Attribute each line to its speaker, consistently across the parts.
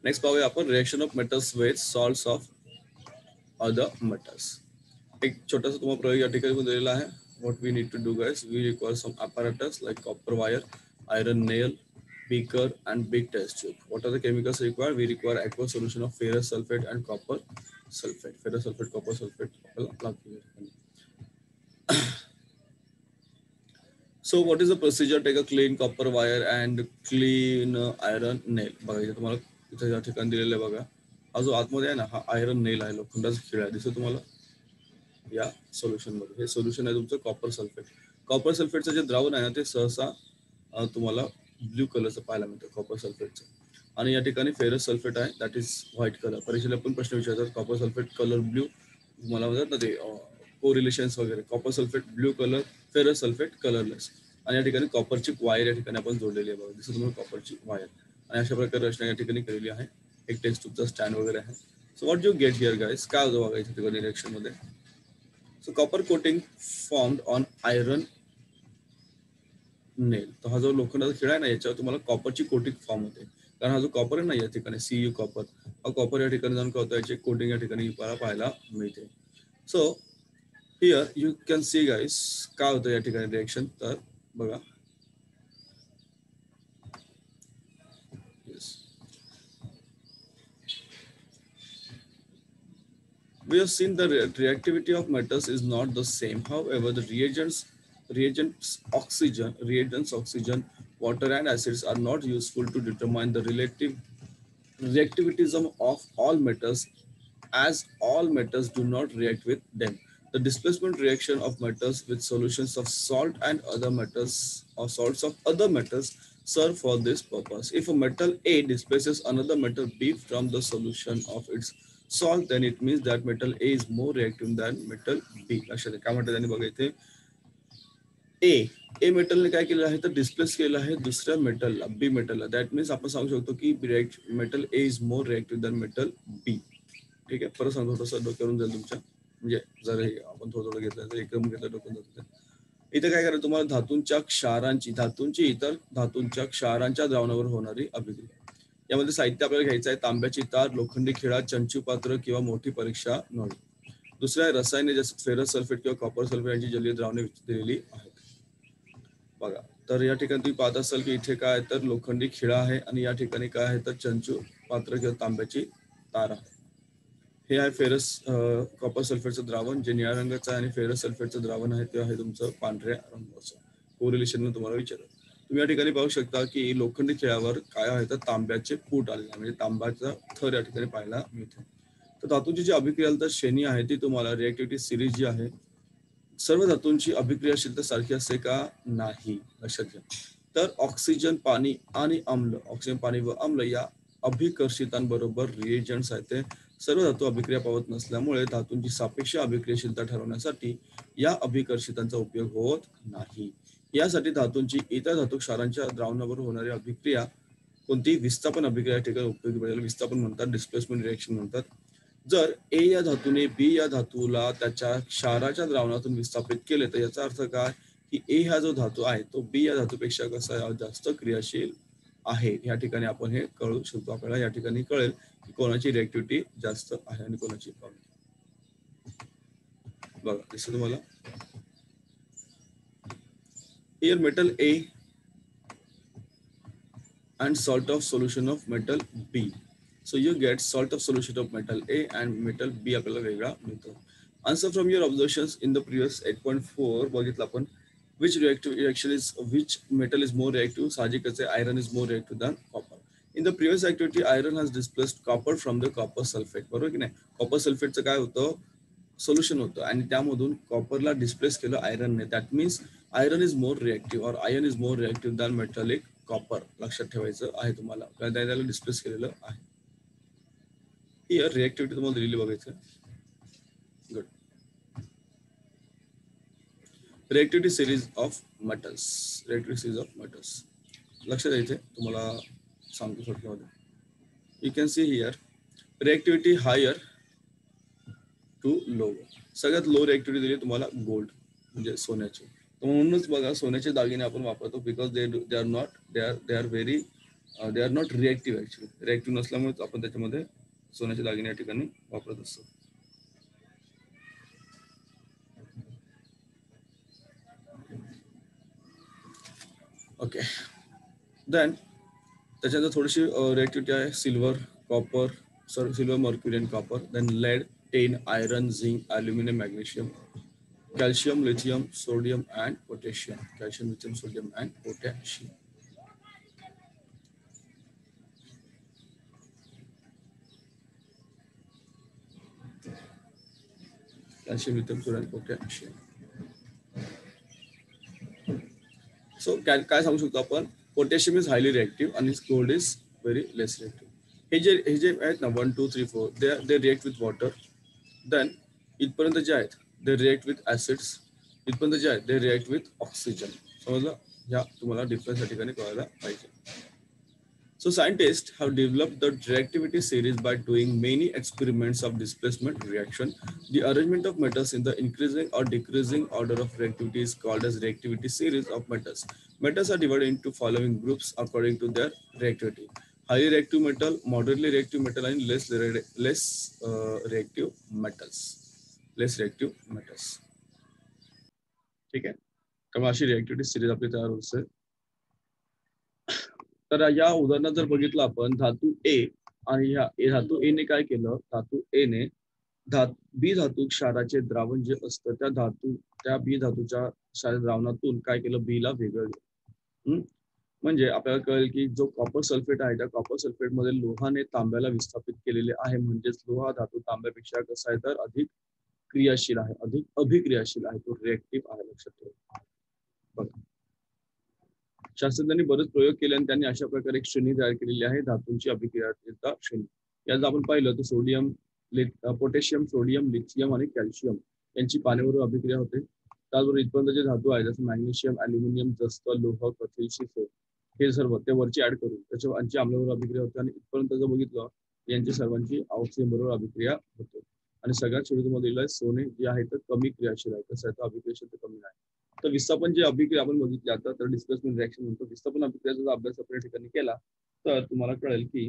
Speaker 1: Next पाहूया आपण reaction of metals with salts of other metals. एक छोटासा तुम्हाला प्रयोग या ठिकाणी दिलेला आहे. What we need to do guys, we require some apparatus like copper wire, iron nail, beaker and big test tube. What are the chemicals required? We require aqueous solution of ferrous sulfate and copper sulfate. Ferrous sulfate, copper sulfate आपल्याला लागते. So what is the procedure? Take a clean copper wire and clean iron nail. बघा इथे तुम्हाला इथे या ठिकाणी दिलेलं आहे बघा. हा जो आतमध्ये आहे ना, हा आयरन नेल आहे, लोखंडाचा खिळा आहे, दिसतो तुम्हाला या सोल्युशन मध्ये. हे सोल्युशन आहे तुमचं कॉपर सल्फेट. कॉपर सल्फेटचं जे द्रावण आहे ना, ते सहसा तुम्हाला ब्ल्यू कलरचं पाहायला मिळतं कॉपर सल्फेटचं. आणि या ठिकाणी फेरस सल्फेट आहे, दॅट इज व्हाईट कलर. परीक्षेला पण प्रश्न विचारतात कॉपर सल्फेट कलर ब्ल्यू, मला म्हणतात ना ते कोरिलेशन्स वगैरे. Copper sulphate blue colour, ferrous sulphate colourless. आणि या ठिकाणी कॉपरची वायर या ठिकाणी आपण जोडलेली आहे बघा, दिसत तुम्हाला कॉपरची वायर. आणि अशा प्रकारे रचना या ठिकाणी केलेली आहे. एक टेस्ट ट्यूबचा स्टँड वगैरे आहे. So what you get here guys, काय होतं बघा इथे ठिकाणी रिएक्शन मध्ये. So copper coating formed on iron nail. तो हा जो लोखंडाचा खिळा आहे ना, याच्यावर तुम्हाला कॉपरची कोटिंग फॉर्म होते. कारण हा जो कॉपर आहे ना या ठिकाणी Cu कॉपर, हा कॉपर या ठिकाणी जाऊन काय होतं, याची कोटिंग या ठिकाणी पाहायला मिळते. So here you can see guys काय होतं या ठिकाणी रिएक्शन. तर बघा, we have seen the reactivity of metals is not the same. However, the reagents oxygen, water and acids are not useful to determine the relative reactivitism of all metals, as all metals do not react with them. The displacement reaction of metals with solutions of salt and other metals or salts of other metals serve for this purpose. If a metal A displaces another metal B from the solution of its salt, then it means that metal A is more reactive than metal B. लक्षात काय म्हणतात त्यांनी बघा इथे, ए मेटलने काय केलेलं आहे तर डिस्प्लेस केलेलं आहे दुसऱ्या मेटलला, बी मेटलला. दॅट मीन्स आपण सांगू शकतो की metal A is more reactive than metal B. ठीक आहे, परत सांगतो तसं डोक्यावरून जाईल तुमच्या, म्हणजे जर आपण थोडं थोडं घेतलं तर एकदम घेतलं डोक्यात जातं. इथे काय करायचं तुम्हाला, इतर धातूंच्या क्षारांच्या द्रावणावर होणारी अभिक्रिया. यामध्ये साहित्य आपल्याला घ्यायचं आहे, तांब्याची तार, लोखंडी खिळा, चंचू पात्र किंवा मोठी परीक्षा नळी. दुसऱ्या रसायने जसे फेरस सल्फेट किंवा कॉपर सल्फेट यांची जलीय द्रावणे दिलेली आहेत बघा. तर या ठिकाणी तुम्ही पाहत असाल की इथे काय तर लोखंडी खिळा आहे आणि या ठिकाणी काय आहे तर चंचू पात्र किंवा तांब्याची तार आहे. हे आहे फेरस कॉपर सल्फेटचं द्रावण, जे निळ्या रंगाचं आहे, आणि फेरस सल्फेटचं द्रावण आहे ते आहे तुमचं पांढऱ्या रंगाचं. कोरिलेशन तुम्हाला विचारलं. तुम्ही या ठिकाणी पाहू शकता की लोखंडी खिळ्यावर काय आहे तर तांब्याचे फूट आलेले, म्हणजे तांब्याचा थर या ठिकाणी पाहायला मिळते. तर धातूंची जी अभिक्रिया श्रेणी आहे ती तुम्हाला रिएक्टिव्हिटी सिरीज जी आहे, सर्व धातूंची अभिक्रियाशीलता सारखी असते का, नाही, लक्षात घ्या. तर ऑक्सिजन, पाणी आणि अम्ल, ऑक्सिजन, पाणी व अम्ल या अभिकर्षितांबरोबर रिएजंट्स आहेत ते सर्व धातू अभिक्रिया पावत नसल्यामुळे धातूंची सापेक्ष अभिक्रियाशीलता ठरवण्यासाठी या अभिकर्षितांचा उपयोग होत नाही. यासाठी धातूंची इतर धातू क्षारांच्या द्रावणावर होणारी अभिक्रिया, कोणती विस्थापन अभिक्रिया ठिकाणी उपयोगी पडेल. विस्थापन म्हणतात, डिस्प्लेसमेंट रिएक्शन म्हणतात. जर ए या धातूने बी या धातूला त्याच्या क्षाराच्या द्रावणातून विस्थापित केले, तर याचा अर्थ काय की ए हा जो धातू आहे तो बी या धातूपेक्षा कसा जास्त क्रियाशील आहे. या ठिकाणी आपण हे कळू शकतो. आपल्याला या ठिकाणी कळेल की कोणाची रिएक्टिव्हिटी जास्त आहे आणि कोणाची कमी. बघा दिसतं तुम्हाला, here metal A and salt of solution of metal B. So you get salt of solution of metal A and metal B आपल्याला वेगळा मिळतो. Answer from your observations in the previous 8.4 बघितलं आपण, which metal is more reactive. साहजिकच आहे, iron is more reactive than copper. In the previous activity, iron has displaced copper from the copper sulfate. बरोबर की नाही. कॉपर सल्फेटचं काय होतं, solution होतं, आणि त्यामधून कॉपरला डिस्प्लेस केलं आयरनने. That means iron is more reactive और iron is more reactive than metallic copper. लक्षात ठेवायचं आहे तुम्हाला, कारण त्याला डिस्प्लेस केलेलं आहे. हिअर रिएक्टिव्हिटी तुम्हाला दिलेली बघायचं. Good. Reactivity series of metals. लक्षात द्यायचे तुम्हाला, सांगतो थोडक्यामध्ये. You can see here reactivity higher to lower. सगळ्यात लो रिएक्टिव्हिटी दिली तुम्हाला गोल्ड, म्हणजे सोन्याची. म्हणूनच बघा सोन्याचे दागिने आपण वापरतो, because they are very they are not reactive actually. Reactive नसल्यामुळे आपण त्याच्यामध्ये सोन्याचे दागिने या ठिकाणी वापरत असतो. ओके, देन त्याच्यानंतर थोडीशी रिएक्टिव्हिटी आहे silver, copper, silver, mercury and copper. Then lead, tin, iron, zinc, aluminium, magnesium, calcium, lithium, sodium and potassium. Calcium, lithium, sodium and potassium. Calcium, lithium, sodium, potassium. So काय सांगू शकतो आपण, potassium is highly reactive आणि gold is very less reactive. हे जे आहेत ना 1, 2, 3, 4 they react with water. Then इथपर्यंत जे आहेत दे रिएक्ट विथ ऍसिड्स. इथपर्यंत जे आहेत दे रिएक्ट विथ ऑक्सिजन. समजलं? ह्या तुम्हाला डिफरन्स या ठिकाणी कळायला पाहिजे. So scientists have developed the reactivity series by doing many experiments of displacement reaction. The arrangement of metals in the increasing or decreasing order of reactivity is called as reactivity series of metals. Metals are divided into following groups according to their reactivity: highly reactive metal, moderately reactive metal, and less reactive metals. Less reactive metals. ठीक आहे, त्यामुळे अशी रिएक्टिव्हिटी series आपली तयार होते. तर या उदाहरणात जर बघितलं आपण, धातू ए आणि ह्या धातू ए ने काय केलं, धातू ए ने बी धातू क्षाराचे द्रावण जे असतं त्या बी धातूच्या क्षार द्रावणातून काय केलं, बी ला वेगळं. म्हणजे आपल्याला कळेल की जो कॉपर सल्फेट आहे त्या कॉपर सल्फेट मध्ये लोहाने तांब्याला विस्थापित केलेले आहे. म्हणजेच लोहा धातू तांब्यापेक्षा कसा आहे तर अधिक क्रियाशील आहे, अधिक अभिक्रियाशील आहे, तो रिएक्टिव्ह आहे. लक्षात ठेवा. बघा, शास्त्रज्ञांनी बरेच प्रयोग केले आणि त्यांनी अशा प्रकारे एक श्रेणी तयार केलेली आहे, धातूंची अभिक्रियाशीलता श्रेणी. यात आपण पाहिलं तर सोडियम, पोटॅशियम, सोडियम, लिथियम आणि कॅल्शियम यांची पाण्याबरोबर अभिक्रिया होते. त्याचबरोबर इथपर्यंत जे धातू आहे जसं मॅग्नेशियम, अल्युमिनियम, जस्त, लोह, कथील, शिफे हे सर्व ते वरची ऍड करून त्यांची आम्लाबरोबर अभिक्रिया होते. आणि इथपर्यंत जर बघितलं यांची सर्वांची ऑक्सिजन बरोबर अभिक्रिया होते. आणि सगळ्यात शेवटी सोने जे आहे तर कमी क्रियाशील आहे. कसं आहे तर अभिक्रियाशील कमी आहे. तर विस्थापन जे अभिक्रिया आपण बघितली आता तर डिस्प्लेसमेंट रिएक्शन म्हणतो. विस्थापन अभिक्रियाचा अभ्यास आपण या ठिकाणी केला तर तुम्हाला कळेल की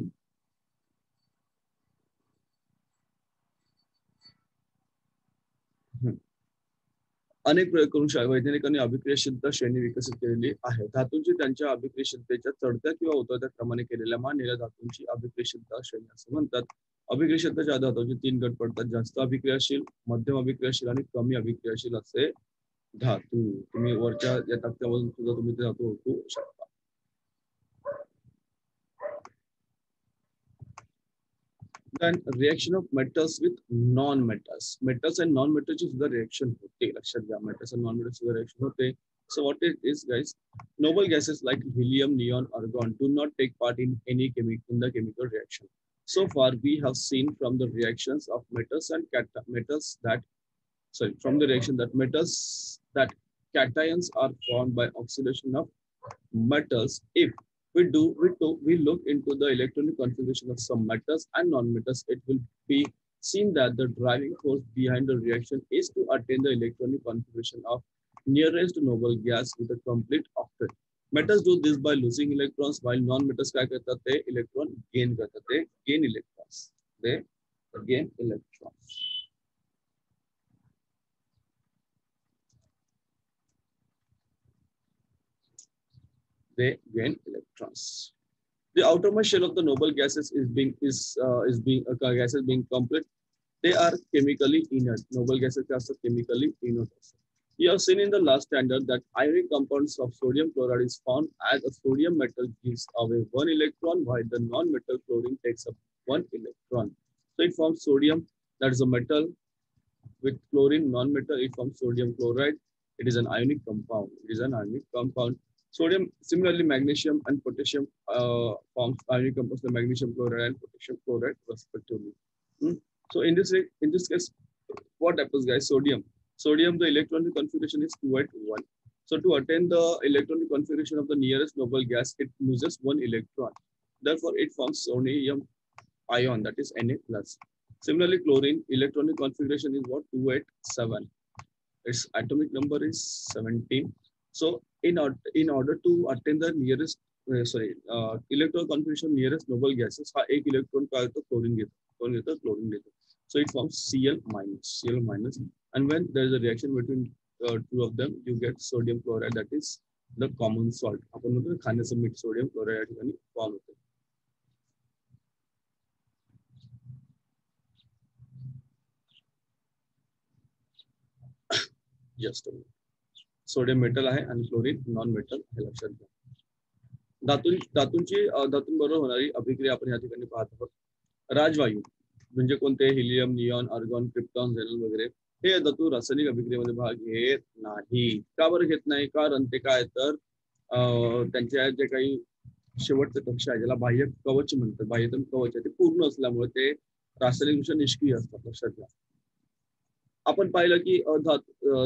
Speaker 1: अनेक प्रयोग करून वैज्ञानिकांनी अभिक्रियाशीलता श्रेणी विकसित केलेली आहे. धातूंची त्यांच्या अभिक्रियाशीलतेच्या चढत्या किंवा उतरत्या क्रमाने केलेल्या मानलेल्या धातूंची अभिक्रियाशीलता श्रेणी असं म्हणतात. अभिक्रियाशीलतेच्या धातूंचे 3 गट पडतात: जास्त अभिक्रियाशील, मध्यम अभिक्रियाशील आणि कमी अभिक्रियाशील असे धातू. तुम्ही वरच्या या तक्त्यावरून सुद्धा तुम्ही ते धातू ओळखू शकता. Then reaction of metals with non-metals. Metals and non-metals ची सुद्धा रिएक्शन होते. लक्षात घ्या, metals and non-metals सुद्धा रिएक्शन होते. So what it is, guys? Noble gases like helium, neon, argon do not take part in any in the chemical reaction. So far, we have seen from the reactions of metals and from the reaction that cations are formed by oxidation of metals. If we look into the electronic configuration of some metals and non-metals, it will be seen that the driving force behind the reaction is to attain the electronic configuration of nearest noble gas with a complete octet. Metals do this by losing electrons, while non-metals काय करतात ते electron gain करतात. ते gain electrons. they gain electrons. They gain electrons. The outermost shell of the noble gases gases being complete. They are chemically inert. Noble gases are chemically inert. You have seen in the last standard that ionic compounds of sodium chloride is found as a sodium metal gives away 1 electron, while the non-metal chlorine takes up 1 electron. So it forms sodium, that is a metal, with chlorine, non-metal, it forms sodium chloride. It is an ionic compound. It is an ionic compound. Sodium, similarly, magnesium and potassium forms ionic compounds, the magnesium chloride and potassium chloride respectively. So in this case, what happens, guys? Sodium, the electronic configuration is 2 at 1. So to attain the electronic configuration of the nearest noble gas, it loses 1 electron. Therefore, it forms sodium ion, that is Na+. Similarly, chlorine electronic configuration is what? 2 at 7. Its atomic number is 17. So in order to attain the nearest sorry electron configuration nearest Nobel gases हा एक electron काय होतो chlorine घेतो, कोण घेतो chlorine घेतो. So it forms Cl minus and when there is a reaction between two of them you get sodium chloride that is the common salt. आपण म्हणतो खाण्याचं मीठ सोडियम क्लोराईड या ठिकाणी फॉर्म होते. जस्ट सोडियम मेटल आहे आणि क्लोरीन नॉन मेटल हे लक्षात घ्या. धातूंबरोबर होणारी अभिक्रिया आपण या ठिकाणी पाहत आहोत. राजवायू म्हणजे कोणते helium, neon, argon, krypton, xenon वगैरे हे धातू रासायनिक अभिक्रियेमध्ये भाग घेत नाही. का बरं घेत नाही? कारण ते काय तर त्यांच्या जे काही शेवटचे कक्ष आहे ज्याला बाह्य कवच म्हणतात, बाह्यतम कवच आहे ते पूर्ण असल्यामुळे ते रासायनिकदृष्ट्या निष्क्रिय असतात. लक्षात घ्या. आपण पाहिलं की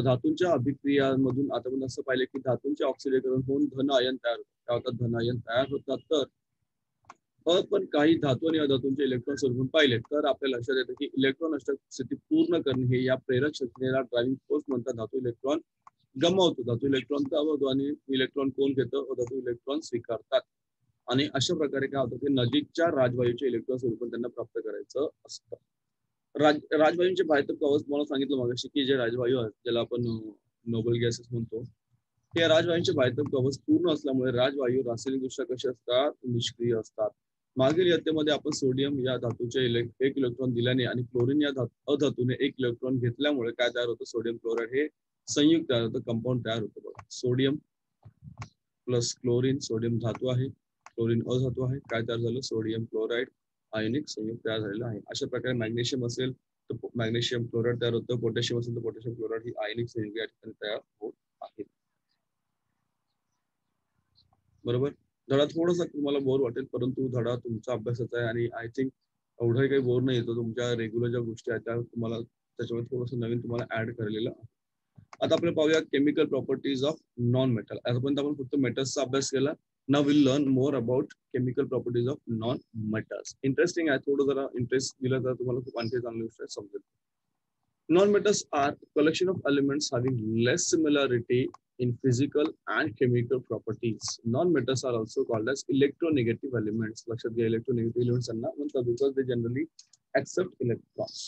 Speaker 1: धातूंच्या अभिक्रियांमधून आता आपण असं पाहिलं की धातूंचे ऑक्सिडीकरण होऊन धन आयन तयार होतात. काय होतात? धन आयन तयार होतात. तर पण काही धातू आणि अधातूंचे इलेक्ट्रॉन सोडून पाहिले तर आपल्या लक्षात येतं की इलेक्ट्रॉन अष्टक स्थिती पूर्ण करणे हे या प्रेरक शक्तीला ड्रायव्हिंग फोर्स म्हणतात. धातू इलेक्ट्रॉन गमावतो, धातू इलेक्ट्रॉन गमावतो आणि इलेक्ट्रॉन कोण घेतं? अधातू इलेक्ट्रॉन स्वीकारतात. आणि अशा प्रकारे काय होतं की नजीकच्या राजवायूचे इलेक्ट्रॉन स्वरूपात त्यांना प्राप्त करायचं असतं. राजवायूंचे बाह्यतम कवच मला सांगितलं मगाशी की जे राजवायू आहेत ज्याला आपण नोबल गॅसेस म्हणतो, ते राजवायूंचे बाह्यतम कवच पूर्ण असल्यामुळे राजवायू रासायनिकदृष्ट्या कसे असतात? निष्क्रिय असतात. मागील इयत्तेमध्ये आपण सोडियम या धातूचे एक इलेक्ट्रॉन दिल्याने आणि क्लोरीन या अधातूने एक इलेक्ट्रॉन घेतल्यामुळे काय तयार होतं? सोडियम क्लोराईड हे संयुक्त तयार होतं, कंपाऊंड तयार होतं. बघा, सोडियम प्लस क्लोरीन, सोडियम धातू आहे, क्लोरीन अधातू आहे, काय तयार झालं? सोडियम क्लोराईड आयनिक संयुक्त तयार झालेलं आहे. अशा प्रकारे मॅग्नेशियम असेल तर मॅग्नेशियम क्लोराईड तयार होतं, पोटॅशियम असेल तर पोटॅशियम क्लोराईड ही आयनिक संयुक्त या ठिकाणी तयार होत आहेत. बरोबर. धडा थोडासा तुम्हाला बोर वाटेल परंतु धडा तुमचा अभ्यासाचा आहे आणि आय थिंक एवढंही काही बोर नाही येतो. तुमच्या रेग्युलर ज्या गोष्टी आहेत त्या तुम्हाला त्याच्यामध्ये थोडंसं नवीन तुम्हाला ऍड करलेलं. आता आपण पाहूया chemical properties of non metal. आतापर्यंत आपण फक्त मेटल्सचा अभ्यास केला. Now will learn more about chemical properties of non metals. Interesting आहे, थोडं जरा इंटरेस्ट दिला तर तुम्हाला खूप आणखी चांगली गोष्ट समजेल. Non-metals are collection of elements having less similarity in physical and chemical properties. Non-metals are also called as electronegative elements. लक्षात घ्या, electronegative elements यांना म्हणतात because they generally accept electrons,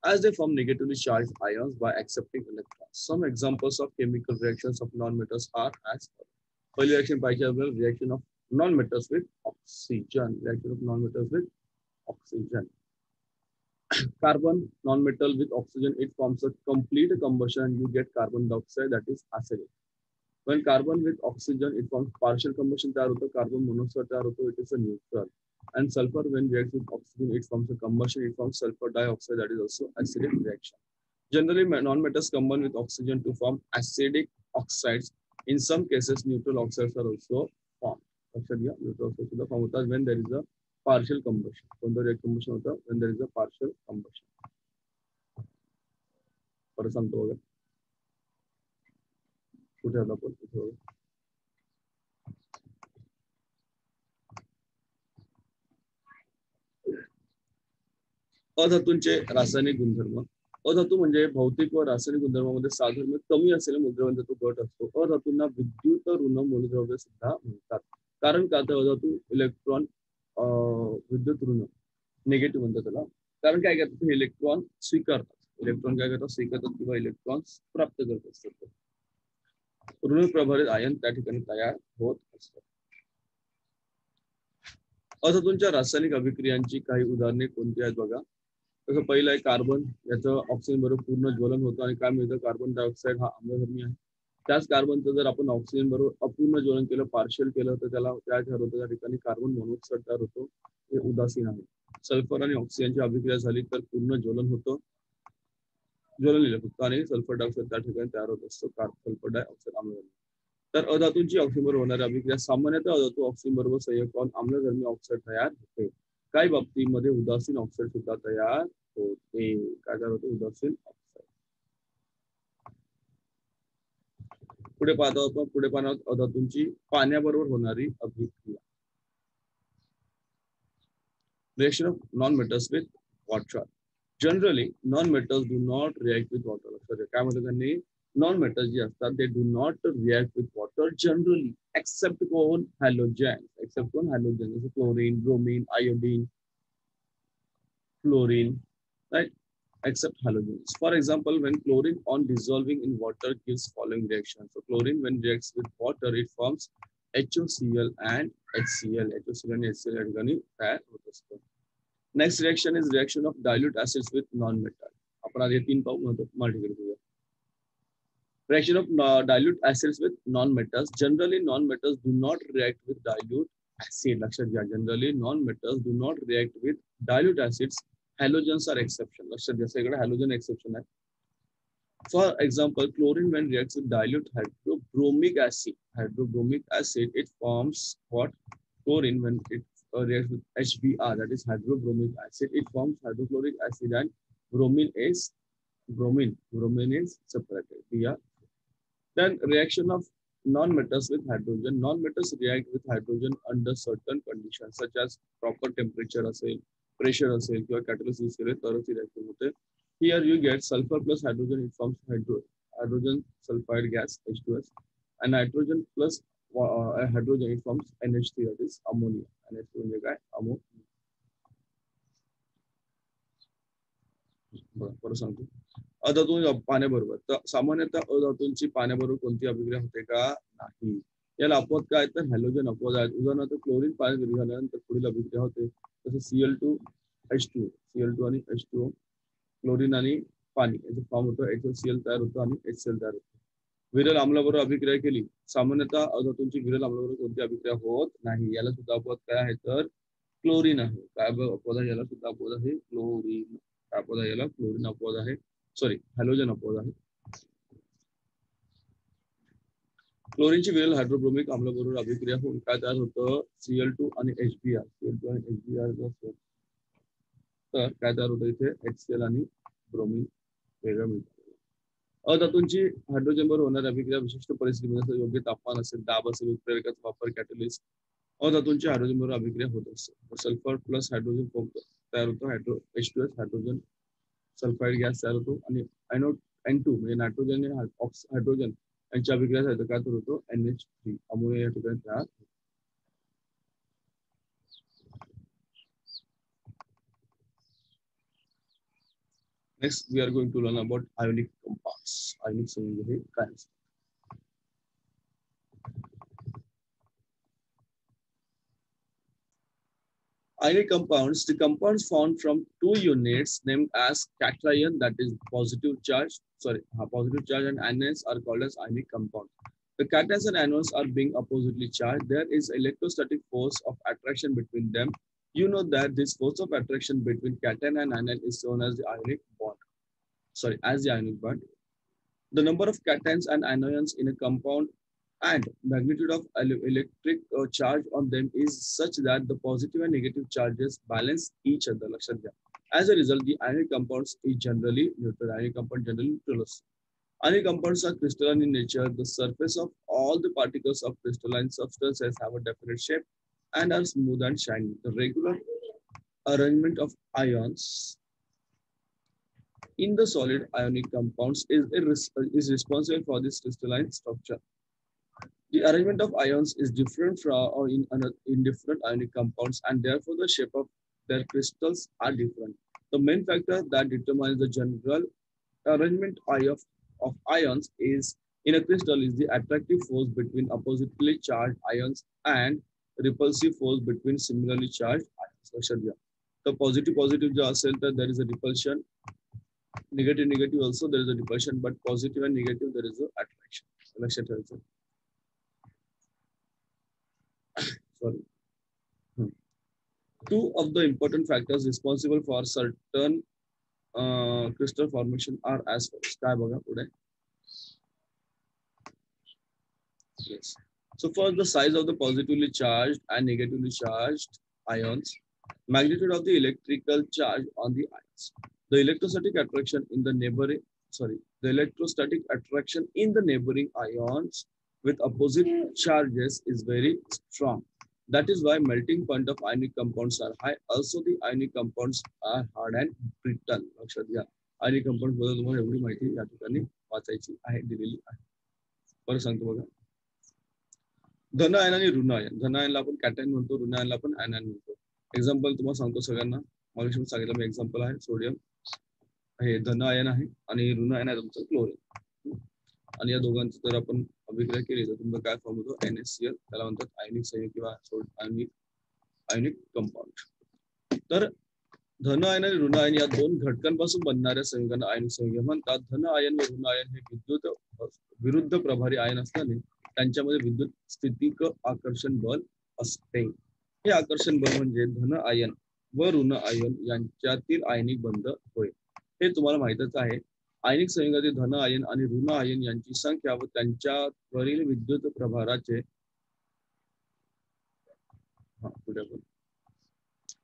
Speaker 1: as they form negatively charged ions by accepting electrons. Some examples of chemical reactions of non-metals are as follows. पहिली reaction पाहिजे आपल्याला, reaction of non-metals with oxygen. Reaction of non-metals with oxygen. Carbon non-metal with oxygen, it forms a complete combustion and you get carbon dioxide, that is acidic. When carbon with oxygen, it forms partial combustion तयार होतं, carbon monoxide तयार होतो, it is a neutral. And sulfur when reacts with oxygen, it forms a combustion, it forms sulfur dioxide, that is also acidic reaction. Generally non-metals combine with oxygen to form acidic oxides. In some cases neutral oxides are also formed. Neutral oxides सुद्धा form होतात when there is a partial combustion. कोणतं react combustion होतं? When there is a partial combustion. परत सांगतो बघा, कुठे आला आपण इथे. अधातूंचे रासायनिक गुणधर्म. अधातू म्हणजे भौतिक व रासायनिक गुणधर्मामध्ये साधर्म्य कमी असलेले मूलद्रव्यांचा तो गट असतो. अधातूंना विद्युत ऋण मूलद्रव्य सुद्धा म्हणतात. कारण का तर अधातू इलेक्ट्रॉन विद्युत ऋण निगेटिव्ह म्हणतात त्याला. कारण काय करतात? हे इलेक्ट्रॉन स्वीकारतात. इलेक्ट्रॉन काय करतात? स्वीकारतात किंवा इलेक्ट्रॉन प्राप्त करत असतात. ऋण प्रभारित आयन त्या ठिकाणी तयार होत असतात. अधातूंच्या रासायनिक अभिक्रियांची काही उदाहरणे कोणती आहेत बघा. तसं पहिलं आहे कार्बन. याचं ऑक्सिजन बरोबर पूर्ण ज्वलन होतं आणि काय मिळतं? कार्बन डायऑक्साईड हा आम्लधर्मी आहे. त्याच कार्बनचं जर आपण ऑक्सिजन बरोबर अपूर्ण ज्वलन केलं, पार्शियल केलं तर त्याला काय ठरवतं? त्या ठिकाणी कार्बन मोनॉक्साईड तयार होतो, हे उदासीन आहे. सल्फर आणि ऑक्सिजनची अभिक्रिया झाली तर पूर्ण ज्वलन होतं, ज्वलन लिहिलं फक्त, आणि सल्फर डायऑक्साईड त्या ठिकाणी तयार होत असतो, सल्फर डायऑक्साईड आम्लधर्मी. तर अधातूंची ऑक्सिजन बरोबर होणारी अभिक्रिया सामान्यतः अधातू ऑक्सिजन बरोबर संयोग पाहून आम्लधर्मी ऑक्साईड तयार होते. काही बाबतीमध्ये उदासीन ऑक्साईड सुद्धा तयार होते. काय तयार होते? उदासीन ऑक्साईड. पुढे पाहतो आपण, पुढे पाहणार अधातूंची पाण्याबरोबर होणारी अभिक्रिया. Reaction of non-metals with water. Generally, non-metals do not react with water. काय म्हणतात त्यांनी? Non-metals जे असतात they do not react with water generally except कोण halogens, except कोण halogens जसे chlorine, bromine, iodine, fluorine, right? Except halogens. For example, when chlorine on dissolving in water gives following reaction. So chlorine when reacts with water, it forms HOCl and HCl. HOCl and HCl या ठिकाणी तयार होत असतं. Next reaction is reaction of dilute acids with non-metal. आपण आधी 3 पाहू नंतर मल्टीकडे. Reaction of dilute acids with non-metals. Generally, non-metals do not react with dilute acid. लक्षात घ्या. Generally, non-metals do not react with dilute acids. Halogens are exception. लक्षात घ्या. सगळं halogen exception आहे. For example, chlorine when reacts with dilute hydrobromic acid, it forms what? Chlorine when it reacts with HBr, that is hydrobromic acid, it forms hydrochloric acid and bromine is separated. Br. Then reaction of non-metals with hydrogen. Non-metals react with hydrogen under certain conditions such as proper temperature असेल, pressure असेल किंवा catalysis केले तरच reaction होते. Here you get sulfur plus hydrogen, it forms hydrogen sulfide gas H2S, and nitrogen plus hydrogen, it forms NH3, that is ammonia. NH3 म्हणजे काय? Ammonia. परत सांगतो. अधातू पाण्याबरोबर. तर सामान्यतः अधातूंची पाण्याबरोबर कोणती अभिक्रिया होते का? नाही. याला अपवाद काय तर हॅलोजन अपवाद आहेत. उदाहरणार्थ क्लोरीन पाण्यात विरघळल्यानंतर पुढील अभिक्रिया होते. जसे Cl2 आणि H2O, क्लोरीन आणि पाणी याचं फॉर्म होतं, HCl तयार होतं आणि HCl तयार होतं. विरल आम्लाबरोबर अभिक्रिया केली. सामान्यतः अधातूंची विरल आम्लाबरोबर कोणती अभिक्रिया होत नाही. याला सुद्धा अपवाद काय आहे तर क्लोरीन आहे. काय अपवाद आहे? याला सुद्धा अपवाद आहे क्लोरीन. काय अपवाद आहे याला? क्लोरीन अपवाद आहे. सॉरी, हॅलोजन अपवाद आहे. क्लोरीनची विरल हायड्रोब्रोमिक आम्लाबरोबर अभिक्रिया होऊन काय तयार होतं? Cl2 आणि HBr. Cl2 आणि HBr तर काय तयार होतं इथे? HCl आणि ब्रोमिन वेगळं मिळतं. अधातूंची हायड्रोजन बरोबर होणारी अभिक्रिया विशिष्ट परिस्थितीमध्ये योग्य तापमान असेल, दाब असेल, उत्प्रेरकाचा वापर, कॅटलिस्ट, अधातूंची हायड्रोजन बरोबर अभिक्रिया होत असते. सल्फर प्लस हायड्रोजन तयार होतो, H2S हायड्रोजन सल्फाइड गॅस तयार होतो आणि N2 म्हणजे नायट्रोजन आणि हायड्रोजन यांची अभिक्रिया झाली तर काय तर होतो? NH3 अमोनिया या ठिकाणी तयार होतो. Next, we are going to learn about ionic compounds. Ionic म्हणजे काय असतं? Ionic compounds, the compounds formed from two units named as cation, that is positive charge, and anions are called as ionic compounds. The cations and anions are being oppositely charged. There is electrostatic force of attraction between them. You know that this force of attraction between cation and anion is known as the ionic bond. As the ionic bond. The number of cations and anions in a compound and magnitude of electric charge on them is such that the positive and negative charges balance each other. As a result, the ionic compounds is generally neutral. Ionic compound generally neutral. Ionic compounds are crystalline in nature. The surface of all the particles of crystalline substances have a definite shape and are smooth and shiny. The regular arrangement of ions in the solid ionic compounds is responsible for this crystalline structure. The arrangement of ions is different in different ionic compounds, and therefore the shape of their crystals are different. The main factor that determines the general arrangement of ions is in a crystal is the attractive force between oppositely charged ions and repulsive force between similarly charged ions. The positive there is a repulsion. Negative also there is a repulsion, but positive and negative there is a attraction. Two of the important factors responsible for certain crystal formation are as follows. Yes. So first, the size of the positively charged and negatively charged ions, magnitude of the electrical charge on the ions. The electrostatic attraction in the neighboring ions with opposite charges is very strong. That is why melting point of ionic compounds are high. Also, the ionic compounds are hard and brittle. आणि compound बद्दल तुम्हाला एवढी माहिती या ठिकाणी वाचायची आहे, दिलेली आहे. परत सांगतो बघा, धन आयन आणि ऋण आयन. धन आयनला आपण कॅटायन म्हणतो, ऋण आयनला आपण आयनायन म्हणतो. एक्झाम्पल तुम्हाला सांगतो सगळ्यांना, मला सांगितलं मी एक्झाम्पल आहे, सोडियम हे धन आयन आहे आणि ऋण आयन आहे तुमचं क्लोरीन. आणि या दोघांचं जर आपण अभिक्रिया केली तर तुमचं काय फॉर्म होतो, NaCl, त्याला म्हणतात आयनिक संयुग किंवा आयनिक कंपाऊंड. तर धन आयन आणि ऋण आयन या दोन घटकांपासून बनणाऱ्या संयुगांना आयनिक संयुग म्हणतात. धन आयन व ऋण आयन हे विरुद्ध प्रभारी आयन असल्याने त्यांच्यामध्ये विद्युत स्थितिक आकर्षण बल असते. हे आकर्षण बल म्हणजे धन आयन व ऋण आयन यांच्यातील आयनिक बंध होय. हे तुम्हाला माहितच आहे. आयनिक संयुगातील धन आयन आणि ऋण आयन यांची संख्या व त्यांच्यावरील विद्युत प्रभाराचे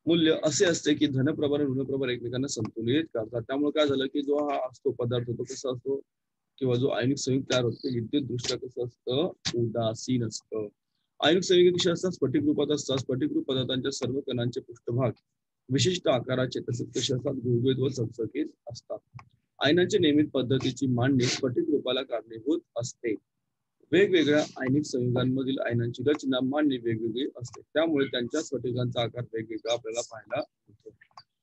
Speaker 1: मूल्य असे असते की धनप्रभार आणि ऋणप्रभार एकमेकांना संतुलित करतात. त्यामुळे काय झालं की जो हा असतो पदार्थ तो कसा असतो किंवा जो आयनिक संयुग तयार होतो विद्युत दृष्ट्या कसं असतं, उदासीन असतं. आयनिक संयुग कशी असतात, स्फटिक रूपात असतात. स्फटिक रूप पदार्थांच्या सर्व कणांचे पृष्ठभाग विशिष्ट आकाराचे तसेच कसे असतात, गुळगुळीत व चकचकीत असतात. आयनांच्या नियमित पद्धतीची मांडणी स्फटिक रूपाला कारणीभूत असते. वेगवेगळ्या आयनिक संयुगांमधील आयनांची रचना मांडणी वेगवेगळी असते, त्यामुळे त्यांच्या स्फटिकांचा आकार वेगवेगळा आपल्याला पाहायला मिळतो.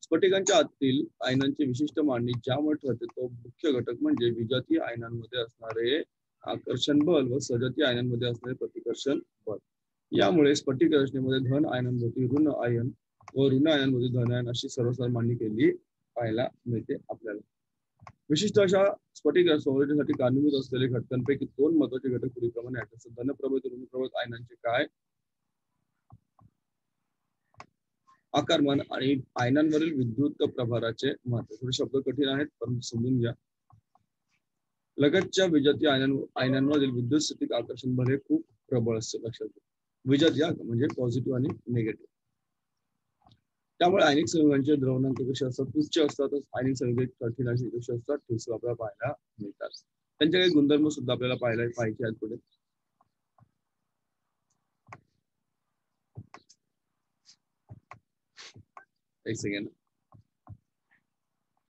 Speaker 1: स्फटिकांच्या आतील आयनांची विशिष्ट मांडणी ज्यामुळे ठरते तो मुख्य घटक म्हणजे विजातीय आयनांमध्ये असणारे आकर्षण बल व सजातीय आयनांमध्ये असणारे प्रतिकर्षण बल. यामुळे स्फटिक रचनेमध्ये धन आयनांभोवती ऋण आयन व ऋण आयनांभोवती धन आयन अशी सर्वसाधारण मांडणी केली पाहायला मिळते आपल्याला. विशिष्ट अशा स्फटिक संरचनेसाठी कारणीभूत असलेले घटकांपैकी दोन महत्वाचे घटक पुढीलप्रमाणे आहेत. धनप्रभावित ऋणप्रभावित आयनांचे काय आकारमान आणि आयनांवरील विद्युत प्रभाराचे महत्व. थोडे शब्द कठीण आहेत परंतु समजून घ्या. लगतच्या विजातीय आयनांमधील विद्युत स्थितिक आकर्षण बल हे खूप प्रबळ असते, लक्षात घ्या. विजातीय म्हणजे पॉझिटिव्ह आणि निगेटिव्ह. त्यामुळे आयनिक संयुगांचे द्रवणांक कसे असतात, उच्च असतात. आयनिक संयुगे कठीण कसे असतात, ठोस आपल्याला पाहायला मिळतात. त्यांचे काही गुणधर्म सुद्धा आपल्याला पाहायचे आहेत पुढे. एक सेकंड.